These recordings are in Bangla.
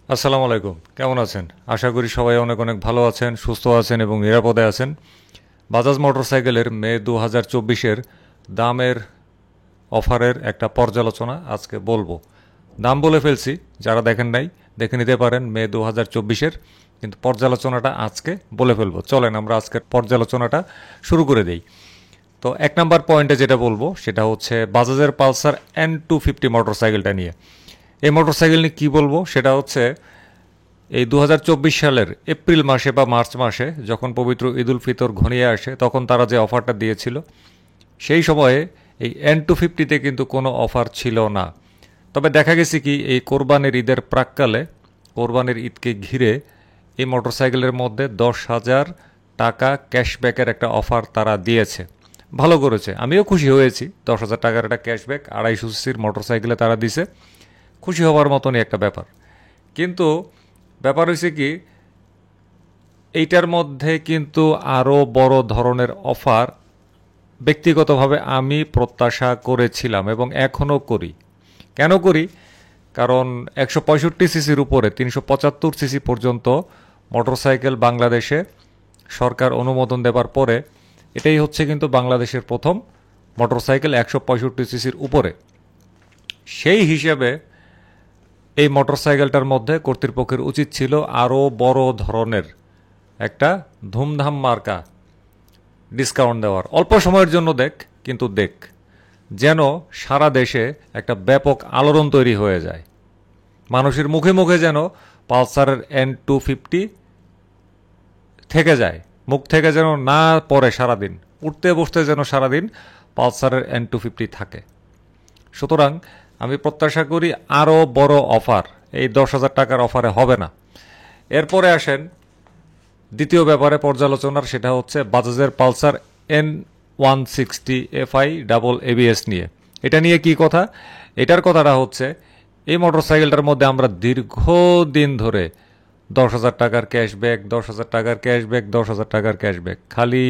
আসসালামু আলাইকুম, কেমন আছেন? আশা করি সবাই অনেক অনেক ভালো আছেন, সুস্থ আছেন এবং নিরাপদে আছেন। বাজাজ মোটরসাইকেলের মে 2024-এর দামের অফারের একটা পর্যালোচনা আজকে বলবো। দাম বলে ফেলছি, যারা দেখেন নাই দেখে নিতে পারেন মে 2024-এর, কিন্তু পর্যালোচনাটা আজকে বলে ফেলবো। চলেন আমরা আজকের পর্যালোচনাটা শুরু করে দেই। তো এক নাম্বার পয়েন্টে যেটা বলবো সেটা হচ্ছে বাজাজের পালসার N250 মোটরসাইকেলটা নিয়ে। এই মোটরসাইকেল নিয়ে কী বলবো সেটা হচ্ছে এই 2024 সালের এপ্রিল মাসে বা মার্চ মাসে যখন পবিত্র ঈদুল ফিতর ঘনিয়ে আসে তখন তারা যে অফারটা দিয়েছিল সেই সময়ে এই N250-তে কিন্তু কোনো অফার ছিল না। তবে দেখা গেছে কি এই কোরবানির ঈদের প্রাক্কালে, কোরবানির ঈদকে ঘিরে এই মোটরসাইকেলের মধ্যে 10,000 টাকা ক্যাশব্যাকের একটা অফার তারা দিয়েছে। ভালো করেছে, আমিও খুশি হয়েছি। 10,000 টাকার একটা ক্যাশব্যাক 250 সিসির মোটরসাইকেলে তারা দিছে, খুশি হওয়ার মতনই একটা ব্যাপার। কিন্তু ব্যাপার হয়েছে কি, এইটার মধ্যে কিন্তু আরও বড় ধরনের অফার ব্যক্তিগতভাবে আমি প্রত্যাশা করেছিলাম এবং এখনও করি। কেন করি? কারণ 165 সিসির উপরে 375 সিসি পর্যন্ত মোটরসাইকেল বাংলাদেশে সরকার অনুমোদন দেবার পরে এটাই হচ্ছে কিন্তু বাংলাদেশের প্রথম মোটরসাইকেল 165 সিসির উপরে। সেই হিসেবে এই মোটরসাইকেলটার মধ্যে কর্তৃপক্ষের উচিত ছিল আরও বড় ধরনের একটা ধুমধাম মার্কা ডিসকাউন্ট দেওয়ার। অল্প সময়ের জন্য দেখ, কিন্তু দেখ যেন সারা দেশে একটা ব্যাপক আলোড়ন তৈরি হয়ে যায়, মানুষের মুখে মুখে যেন পালসারের N250 থেকে যায়, মুখ থেকে যেন না পড়ে সারাদিন, উঠতে বসতে যেন সারাদিন পালসারের N250 থাকে। সুতরাং আমি প্রত্যাশা করি আরও বড় অফার এই 10,000 টাকার অফারে হবে না। এরপরে আসেন দ্বিতীয় ব্যাপারে পর্যালোচনার, সেটা হচ্ছে বাজাজের Pulsar N160 FI double ABS নিয়ে। এটা নিয়ে কি কথা? এটার কথাটা হচ্ছে এই মোটরসাইকেলটার মধ্যে আমরা দীর্ঘদিন ধরে 10,000 টাকার ক্যাশব্যাক, 10,000 টাকার ক্যাশব্যাক, 10,000 টাকার ক্যাশব্যাক, খালি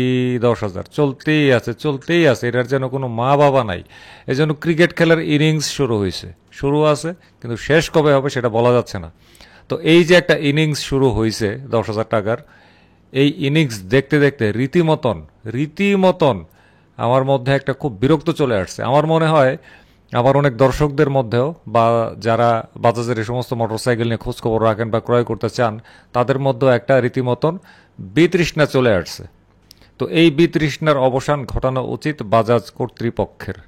10,000 চলতেই আছে চলতেই আছে। এটার যেন কোনো মা বাবা নাই। এই জন্য ক্রিকেট খেলার ইনিংস শুরু আছে, কিন্তু শেষ কবে হবে সেটা বলা যাচ্ছে না। তো এই যে একটা ইনিংস শুরু হয়েছে 10,000 টাকার, এই ইনিংস দেখতে দেখতে রীতিমতন আমার মধ্যে একটা খুব বিরক্ত চলে আসছে। আমার মনে হয় আমার অনেক দর্শকদের মধ্যেও, বা যারা বাজাজের এই সমস্ত মোটরসাইকেল নিয়ে খোঁজখবর রাখেন বা ক্রয় করতে চান, তাদের মধ্যেও একটা রীতিমতন বিতৃষ্ণা চলে আসছে। তো এই বিতৃষ্ণার অবসান ঘটানো উচিত বাজাজ কর্তৃপক্ষের।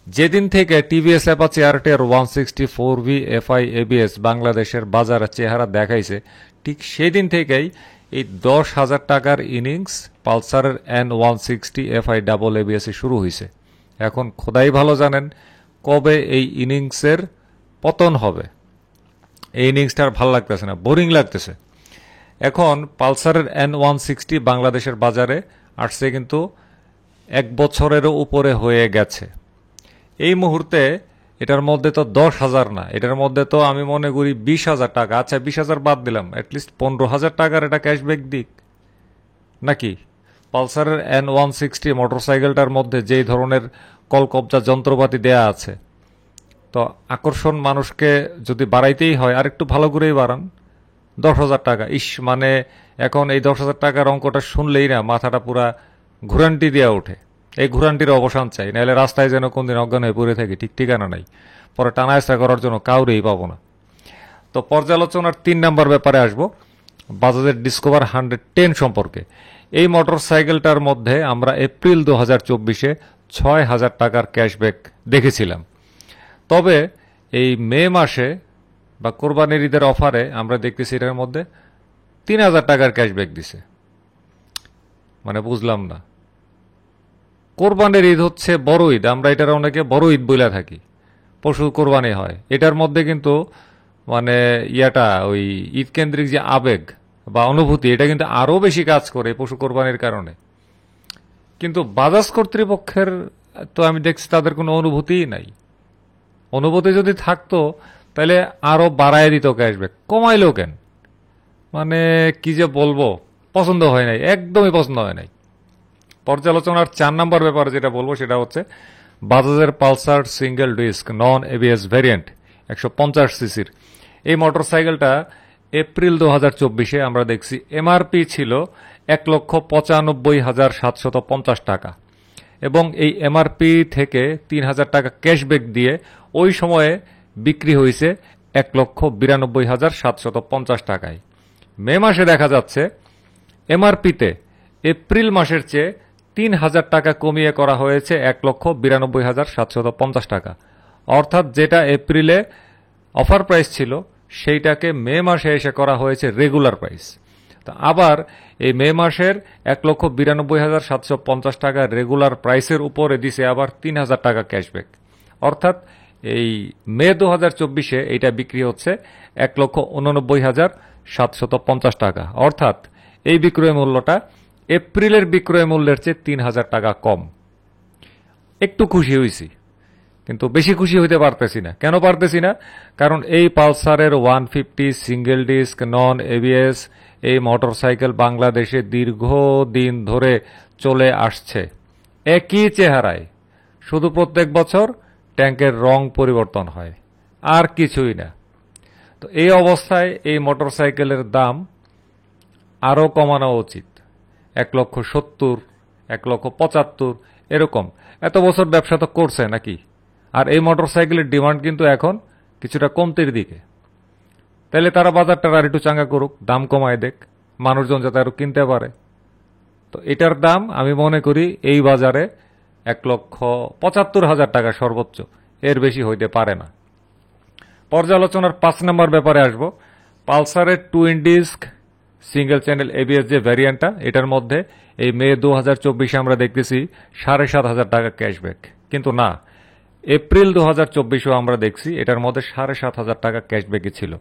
যেদিন থেকে TVS Apache RTR 164V FI ABS বাংলাদেশের বাজারে চেহারা দেখাইছে, ঠিক সেদিন থেকেই এই 10,000 টাকার ইনিংস পালসারের N160 FI ডাবল ABS শুরু হয়েছে। এখন খোদাই ভালো জানেন কবে এই ইনিংসের পতন হবে। এই ইনিংসটা আর ভালো লাগতেছে না, বোরিং লাগতেছে। এখন পালসারের N160 বাংলাদেশের বাজারে আসছে কিন্তু 1 বছরেরও উপরে হয়ে গেছে। এই মুহূর্তে এটার মধ্যে তো 10,000 না, এটার মধ্যে তো আমি মনে করি 20,000 টাকা। আচ্ছা 20,000 বাদ দিলাম, অ্যাটলিস্ট 15,000 টাকার এটা ক্যাশব্যাক দিক নাকি। পালসারের N160 মোটরসাইকেলটার মধ্যে যেই ধরনের কলকবজা যন্ত্রপাতি দেয়া আছে, তো আকর্ষণ মানুষকে যদি বাড়াইতেই হয় আর একটু ভালো করেই বাড়ান। 10,000 টাকা, মানে এখন এই 10,000 টাকার অঙ্কটা শুনলেই না মাথাটা পুরা ঘুরান্টি দেওয়া ওঠে। এই ঘুরান্টির অবসান চাই, নাহলে রাস্তায় যেন কোনদিন অজ্ঞান হয়ে পড়ে থাকি, ঠিক ঠিকানা নাই। পরে টানায়স্তা করার জন্য কাউরেই পাবো না। তো পর্যালোচনার 3 নম্বর ব্যাপারে আসবো, বাজাজের ডিসকভার 110 সম্পর্কে। এই মোটরসাইকেলটার মধ্যে আমরা এপ্রিল 2024-এ 6,000 টাকার ক্যাশব্যাক দেখেছিলাম। তবে এই মে মাসে বা কোরবানির ঈদের অফারে আমরা দেখতেছি এটার মধ্যে 3,000 টাকার ক্যাশব্যাক দিছে। মানে বুঝলাম না, কোরবানির ঈদ হচ্ছে বড় ঈদ, আমরা এটার অনেকে বড় ঈদ বইলা থাকি, পশু কোরবানি হয়। এটার মধ্যে কিন্তু মানে ওই ঈদ কেন্দ্রিক যে আবেগ বা অনুভূতি, এটা কিন্তু আরও বেশি কাজ করে পশু কোরবানির কারণে। কিন্তু বাজাজ কর্তৃপক্ষের তো আমি দেখছি তাদের কোনো অনুভূতিই নাই। অনুভূতি যদি থাকতো তাহলে আরও বাড়ায় দিত ক্যাশব্যাক, কমাইলো কেন? মানে কি যে বলবো, পছন্দ হয় নাই, একদমই পছন্দ হয় নাই। পর্যালোচনার 4 নম্বর ব্যাপারে যেটা বলবো সেটা হচ্ছে বাজাজের Pulsar single disc non ABS variant 150 সিসির। এই মোটরসাইকেলটা এপ্রিল 2024-এ আমরা দেখছি এমআরপি ছিল 1,95,750 টাকা এবং এই এমআরপি থেকে 3,000 টাকা ক্যাশব্যাক দিয়ে ওই সময়ে বিক্রি হয়েছে 1,92,750 টাকায়। মে মাসে দেখা যাচ্ছে এমআরপিতে এপ্রিল মাসের চেয়ে 3,000 টাকা কমিয়ে করা হয়েছে 1,92,750 টাকা, অর্থাৎ যেটা এপ্রিলে অফার প্রাইস ছিল সেইটাকে মে মাসে এসে করা হয়েছে রেগুলার প্রাইস। তো আবার এই মে মাসের 1,92,750 টাকা রেগুলার প্রাইসের উপরে দিছে আবার 3,000 টাকা ক্যাশব্যাক, অর্থাৎ এই মে 2024-এ এইটা বিক্রি হচ্ছে 1,89,750 টাকা, অর্থাৎ এই বিক্রয় মূল্যটা এপ্রিলের বিক্রয় মূল্যের চেয়ে 3,000 টাকা কম। একটু খুশি হয়েছি, কিন্তু বেশি খুশি হইতে পারতেছি না। কেন পারতেছি না? কারণ এই পালসারের 150 সিঙ্গেল ডিস্ক নন এবিএস এই মোটরসাইকেল বাংলাদেশে দীর্ঘদিন ধরে চলে আসছে একই চেহারায়, শুধু প্রত্যেক বছর ট্যাঙ্কের রং পরিবর্তন হয়, আর কিছুই না। তো এই অবস্থায় এই মোটরসাইকেলের দাম আরও কমানো উচিত, 1,70,000, 1,75,000 এরকম। এত বছর ব্যবসা তো করছে নাকি? আর এই মোটরসাইকেলের ডিমান্ড কিন্তু এখন কিছুটা কমতির দিকে। তাহলে তারা বাজারটা আর একটু চাঙ্গা করুক, দাম কমায় দেখ, মানুষজন যাতে আরো কিনতে পারে। তো এটার দাম আমি মনে করি এই বাজারে 1,75,000 টাকা সর্বোচ্চ, এর বেশি হইতে পারে না। পর্যালোচনার 5 নম্বর ব্যাপারে আসব। পালসারের twin disc single channel ABS যে ভ্যারিয়েন্টটা, এটার মধ্যে এই মে 2024-এ আমরা দেখতেছি 7,500 টাকা ক্যাশব্যাক, কিন্তু না, এপ্রিল 2024-এও আমরা দেখছি এটার মধ্যে 7,500 টাকা ক্যাশব্যাকই ছিল,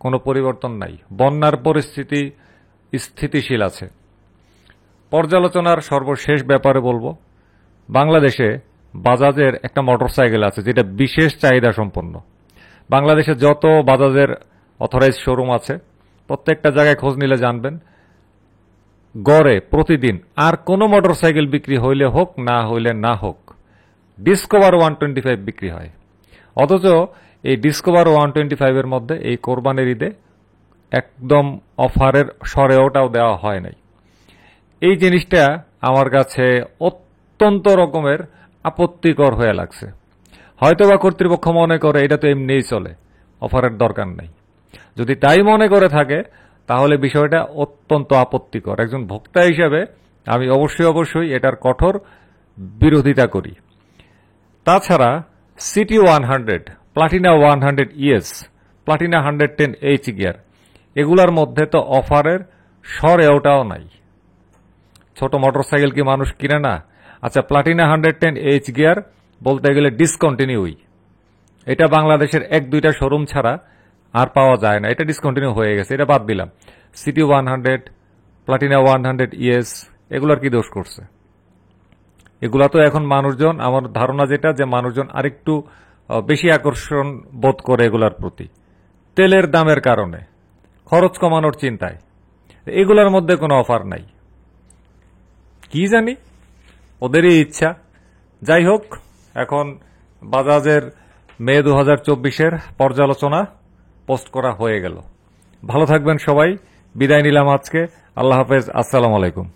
কোনো পরিবর্তন নাই। বন্যার পরিস্থিতি স্থিতিশীল আছে। পর্যালোচনার সর্বশেষ ব্যাপারে বলবো, বাংলাদেশে বাজাজের একটা মোটরসাইকেল আছে যেটা বিশেষ চাহিদা সম্পন্ন। বাংলাদেশে যত বাজাজের অথরাইজ শোরুম আছে প্রত্যেকটা জায়গায় খোঁজ নিলে জানবেন, গড়ে প্রতিদিন আর কোনো মোটরসাইকেল বিক্রি হইলে হোক না হইলে না হোক ডিসকভার 125 বিক্রি হয়। অথচ এই ডিসকভার 125 এর মধ্যে এই কোরবানির ঈদে একদম অফারের সরেওটাও দেওয়া হয় নাই। এই জিনিসটা আমার কাছে অত্যন্ত রকমের আপত্তিকর হয়ে লাগছে। হয়তোবা কর্তৃপক্ষ মনে করে এটা তো এমনিই চলে, অফারের দরকার নাই। যদি তাই মনে করে থাকে তাহলে বিষয়টা অত্যন্ত আপত্তিকর। একজন ভোক্তা হিসেবে আমি অবশ্যই এটার কঠোর বিরোধিতা করি। তাছাড়া CT 100, Platina 100 ES, Platina 110H gear, এগুলার মধ্যে তো অফারের সরেওটাও নাই। ছোট মোটরসাইকেল কি মানুষ কিনে না? আচ্ছা, প্লাটিনা 110H গিয়ার বলতে গেলে ডিসকন্টিনিউই, এটা বাংলাদেশের 1-2টা শোরুম ছাড়া আর পাওয়া যায় না, এটা ডিসকন্টিনিউ হয়ে গেছে, এটা বাদ দিলাম। সিটি 100, প্লাটিনা 100 ইএস, এগুলার কি দোষ করছে? এগুলা তো এখন মানুষজন, আমার ধারণা যেটা, যে মানুষজন আরেকটু বেশি আকর্ষণ বোধ করে এগুলার প্রতি, তেলের দামের কারণে, খরচ কমানোর চিন্তায়। এগুলার মধ্যে কোনো অফার নাই, কি জানি, ওদেরই ইচ্ছা। যাই হোক, এখন বাজাজের মে 2024-এর পর্যালোচনা পোস্ট করা হয়ে গেল। ভালো থাকবেন সবাই, বিদায় নিলাম আজকে। আল্লাহ হাফেজ, আসসালামু আলাইকুম।